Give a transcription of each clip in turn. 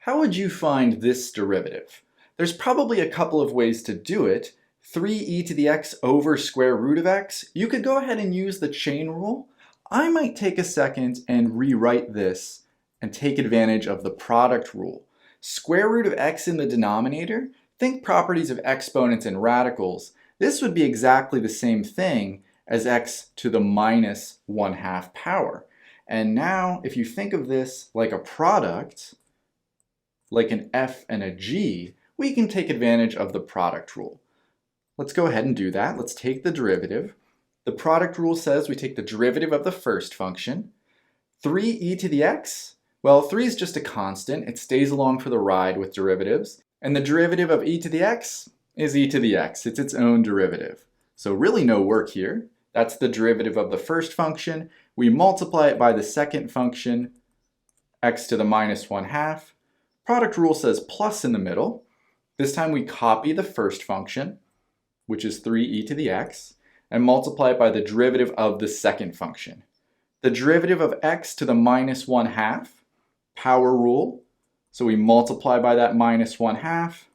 How would you find this derivative? There's probably a couple of ways to do it. 3e to the x over square root of x. You could go ahead and use the chain rule. I might take a second and rewrite this and take advantage of the product rule. Square root of x in the denominator, think properties of exponents and radicals. This would be exactly the same thing as x to the minus 1/2 power. And now if you think of this like a product, like an f and a g, we can take advantage of the product rule. Let's go ahead and do that. Let's take the derivative. The product rule says we take the derivative of the first function. 3e to the x, well, 3 is just a constant. It stays along for the ride with derivatives. And the derivative of e to the x is e to the x. It's its own derivative. So really no work here. That's the derivative of the first function. We multiply it by the second function, x to the minus 1/2. Product rule says plus in the middle. This time we copy the first function, which is 3e to the x, and multiply it by the derivative of the second function. The derivative of x to the minus 1/2, power rule. So we multiply by that minus 1/2,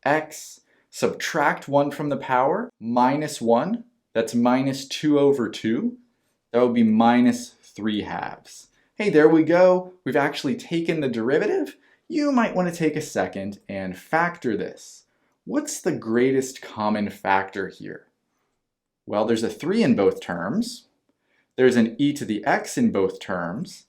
x, subtract 1 from the power, minus 1, that's minus 2 over 2. That would be minus 3/2. Hey, there we go. We've actually taken the derivative. You might want to take a second and factor this. What's the greatest common factor here? Well, there's a 3 in both terms. There's an e to the x in both terms.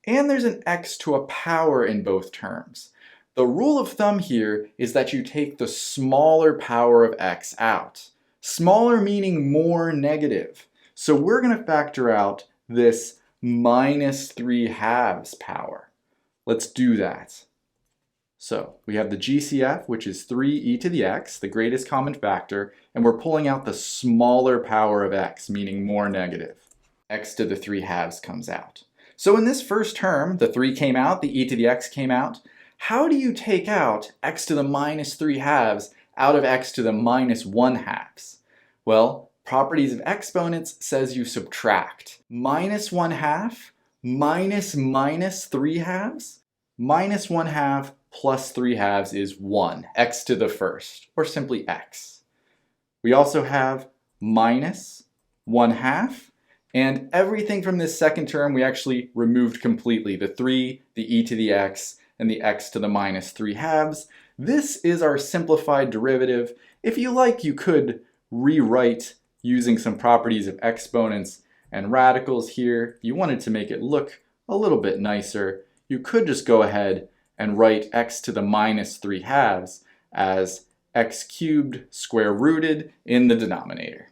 And there's an x to a power in both terms. The rule of thumb here is that you take the smaller power of x out. Smaller meaning more negative. So we're going to factor out this minus 3/2 power. Let's do that. So we have the GCF, which is 3e to the x, the greatest common factor, and we're pulling out the smaller power of x, meaning more negative. X to the 3/2 comes out. So in this first term, the 3 came out, the e to the x came out. How do you take out x to the minus 3/2 out of x to the minus 1/2? Well, properties of exponents says you subtract. Minus 1/2 minus minus 3/2. Minus 1/2 plus 3/2 is 1, x to the first, or simply x. We also have minus 1/2, and everything from this second term we actually removed completely. The 3, the e to the x, and the x to the minus 3/2. This is our simplified derivative. If you like, you could rewrite using some properties of exponents and radicals here. If you wanted to make it look a little bit nicer, you could just go ahead and write x to the minus 3/2 as x cubed square rooted in the denominator.